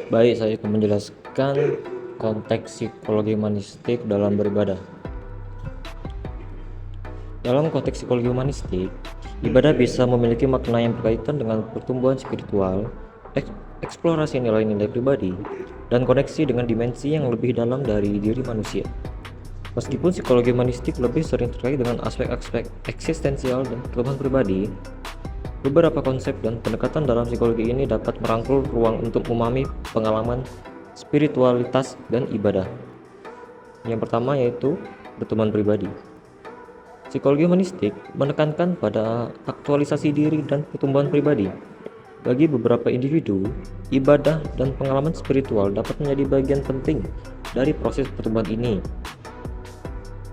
Baik, saya akan menjelaskan konteks psikologi humanistik dalam beribadah. Dalam konteks psikologi humanistik, ibadah bisa memiliki makna yang berkaitan dengan pertumbuhan spiritual, eksplorasi nilai-nilai pribadi, dan koneksi dengan dimensi yang lebih dalam dari diri manusia. Meskipun psikologi humanistik lebih sering terkait dengan aspek-aspek eksistensial dan pertumbuhan pribadi, beberapa konsep dan pendekatan dalam psikologi ini dapat merangkul ruang untuk memahami pengalaman spiritualitas dan ibadah. Yang pertama yaitu pertumbuhan pribadi. Psikologi humanistik menekankan pada aktualisasi diri dan pertumbuhan pribadi. Bagi beberapa individu, ibadah dan pengalaman spiritual dapat menjadi bagian penting dari proses pertumbuhan ini.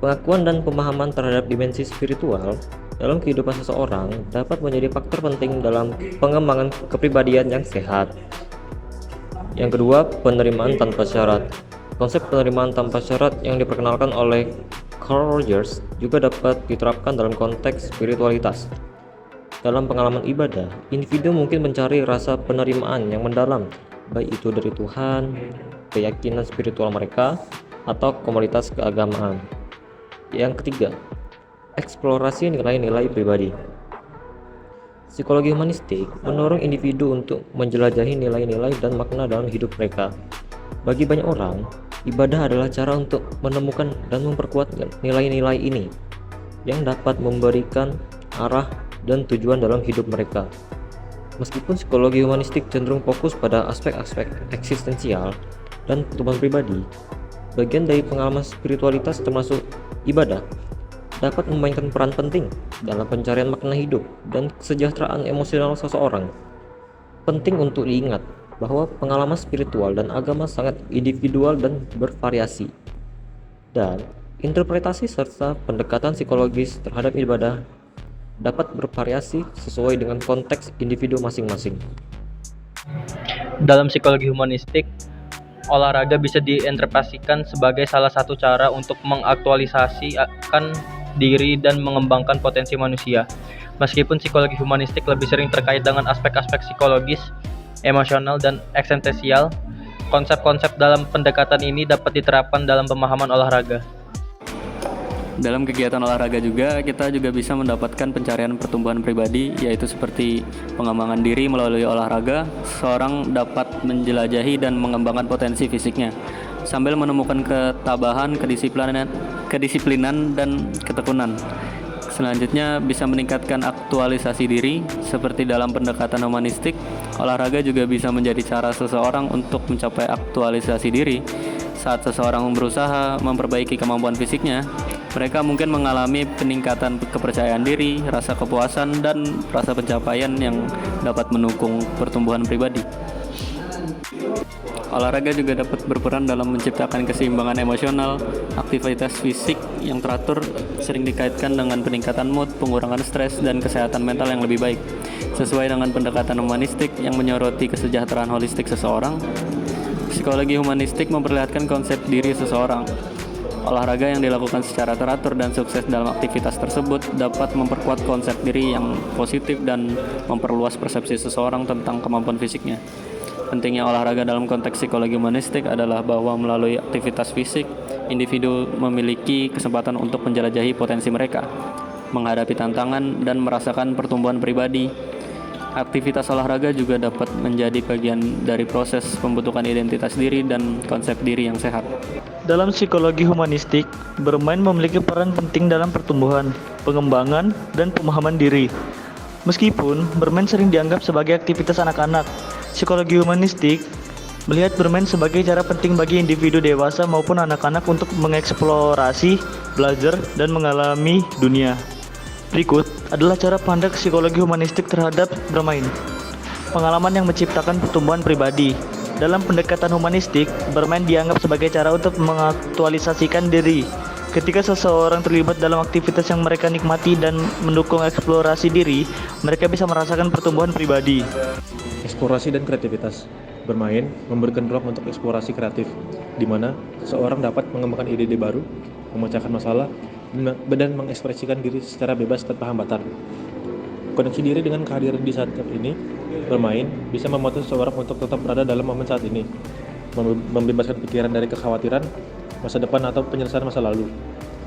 Pengakuan dan pemahaman terhadap dimensi spiritual dalam kehidupan seseorang dapat menjadi faktor penting dalam pengembangan kepribadian yang sehat. Yang kedua, penerimaan tanpa syarat. Konsep penerimaan tanpa syarat yang diperkenalkan oleh Carl Rogers juga dapat diterapkan dalam konteks spiritualitas. Dalam pengalaman ibadah, individu mungkin mencari rasa penerimaan yang mendalam, baik itu dari Tuhan, keyakinan spiritual mereka, atau komunitas keagamaan. Yang ketiga, eksplorasi nilai-nilai pribadi. Psikologi humanistik mendorong individu untuk menjelajahi nilai-nilai dan makna dalam hidup mereka. Bagi banyak orang, ibadah adalah cara untuk menemukan dan memperkuat nilai-nilai ini yang dapat memberikan arah dan tujuan dalam hidup mereka. Meskipun psikologi humanistik cenderung fokus pada aspek-aspek eksistensial dan pertumbuhan pribadi, bagian dari pengalaman spiritualitas termasuk ibadah dapat memainkan peran penting dalam pencarian makna hidup dan kesejahteraan emosional seseorang. Penting untuk diingat bahwa pengalaman spiritual dan agama sangat individual dan bervariasi, dan interpretasi serta pendekatan psikologis terhadap ibadah dapat bervariasi sesuai dengan konteks individu masing-masing. Dalam psikologi humanistik, olahraga bisa diinterpretasikan sebagai salah satu cara untuk mengaktualisasikan diri dan mengembangkan potensi manusia. Meskipun psikologi humanistik lebih sering terkait dengan aspek-aspek psikologis, emosional, dan eksistensial, konsep-konsep dalam pendekatan ini dapat diterapkan dalam pemahaman olahraga. Dalam kegiatan olahraga juga, kita juga bisa mendapatkan pencarian pertumbuhan pribadi, yaitu seperti pengembangan diri melalui olahraga. Seorang dapat menjelajahi dan mengembangkan potensi fisiknya, sambil menemukan ketabahan, kedisiplinan, dan ketekunan. Selanjutnya bisa meningkatkan aktualisasi diri. Seperti dalam pendekatan humanistik, olahraga juga bisa menjadi cara seseorang untuk mencapai aktualisasi diri. Saat seseorang berusaha memperbaiki kemampuan fisiknya, mereka mungkin mengalami peningkatan kepercayaan diri, rasa kepuasan, dan rasa pencapaian yang dapat mendukung pertumbuhan pribadi. Olahraga juga dapat berperan dalam menciptakan keseimbangan emosional. Aktivitas fisik yang teratur sering dikaitkan dengan peningkatan mood, pengurangan stres, dan kesehatan mental yang lebih baik. Sesuai dengan pendekatan humanistik yang menyoroti kesejahteraan holistik seseorang, psikologi humanistik memperlihatkan konsep diri seseorang. Olahraga yang dilakukan secara teratur dan sukses dalam aktivitas tersebut dapat memperkuat konsep diri yang positif dan memperluas persepsi seseorang tentang kemampuan fisiknya. Pentingnya olahraga dalam konteks psikologi humanistik adalah bahwa melalui aktivitas fisik, individu memiliki kesempatan untuk menjelajahi potensi mereka, menghadapi tantangan, dan merasakan pertumbuhan pribadi. Aktivitas olahraga juga dapat menjadi bagian dari proses pembentukan identitas diri dan konsep diri yang sehat. Dalam psikologi humanistik, bermain memiliki peran penting dalam pertumbuhan, pengembangan, dan pemahaman diri. Meskipun bermain sering dianggap sebagai aktivitas anak-anak, psikologi humanistik melihat bermain sebagai cara penting bagi individu dewasa maupun anak-anak untuk mengeksplorasi, belajar, dan mengalami dunia. Berikut adalah cara pandang psikologi humanistik terhadap bermain. Pengalaman yang menciptakan pertumbuhan pribadi. Dalam pendekatan humanistik, bermain dianggap sebagai cara untuk mengaktualisasikan diri. Ketika seseorang terlibat dalam aktivitas yang mereka nikmati dan mendukung eksplorasi diri, mereka bisa merasakan pertumbuhan pribadi. Eksplorasi dan kreativitas. Bermain memberikan ruang untuk eksplorasi kreatif, di mana seseorang dapat mengembangkan ide-ide baru, memecahkan masalah, dan mengekspresikan diri secara bebas tanpa hambatan. Koneksi diri dengan kehadiran di saat ini bermain bisa membantu seseorang untuk tetap berada dalam momen saat ini, membebaskan pikiran dari kekhawatiran masa depan atau penyelesaian masa lalu.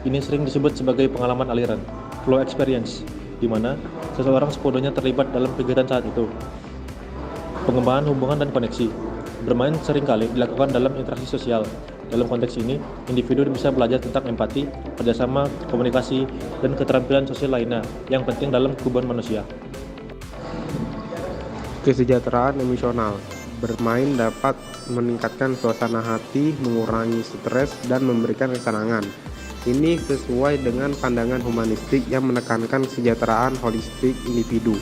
Ini sering disebut sebagai pengalaman aliran, flow experience, di mana seseorang sepenuhnya terlibat dalam kegiatan saat itu. Pengembangan hubungan dan koneksi. Bermain seringkali dilakukan dalam interaksi sosial. Dalam konteks ini, individu bisa belajar tentang empati, kerjasama, komunikasi, dan keterampilan sosial lainnya yang penting dalam kehidupan manusia. Kesejahteraan emosional. Bermain dapat meningkatkan suasana hati, mengurangi stres, dan memberikan kesenangan. Ini sesuai dengan pandangan humanistik yang menekankan kesejahteraan holistik individu.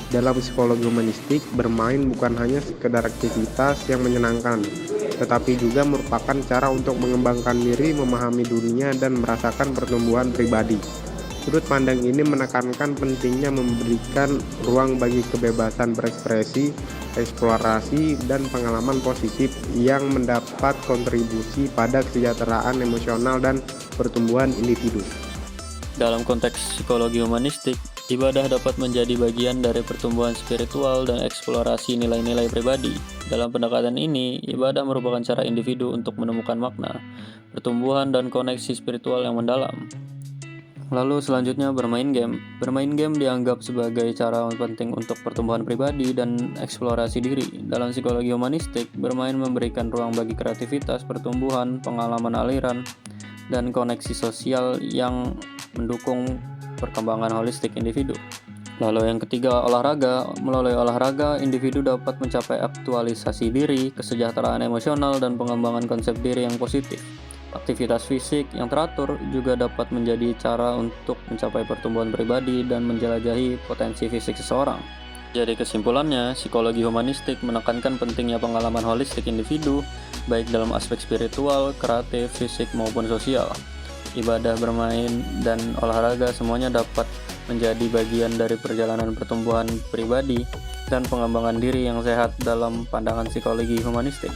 Dalam psikologi humanistik, bermain bukan hanya sekedar aktivitas yang menyenangkan, tetapi juga merupakan cara untuk mengembangkan diri, memahami dunia, dan merasakan pertumbuhan pribadi. Sudut pandang ini menekankan pentingnya memberikan ruang bagi kebebasan berekspresi, eksplorasi, dan pengalaman positif yang mendapat kontribusi pada kesejahteraan emosional dan pertumbuhan individu. Dalam konteks psikologi humanistik, ibadah dapat menjadi bagian dari pertumbuhan spiritual dan eksplorasi nilai-nilai pribadi. Dalam pendekatan ini, ibadah merupakan cara individu untuk menemukan makna, pertumbuhan, dan koneksi spiritual yang mendalam. Lalu selanjutnya bermain game. Bermain game dianggap sebagai cara penting untuk pertumbuhan pribadi dan eksplorasi diri. Dalam psikologi humanistik, bermain memberikan ruang bagi kreativitas, pertumbuhan, pengalaman aliran, dan koneksi sosial yang mendukung perkembangan holistik individu. Lalu yang ketiga, olahraga. Melalui olahraga, individu dapat mencapai aktualisasi diri, kesejahteraan emosional, dan pengembangan konsep diri yang positif. Aktivitas fisik yang teratur juga dapat menjadi cara untuk mencapai pertumbuhan pribadi dan menjelajahi potensi fisik seseorang. Jadi kesimpulannya, psikologi humanistik menekankan pentingnya pengalaman holistik individu, baik dalam aspek spiritual, kreatif, fisik, maupun sosial. Ibadah, bermain, dan olahraga semuanya dapat menjadi bagian dari perjalanan pertumbuhan pribadi dan pengembangan diri yang sehat dalam pandangan psikologi humanistik.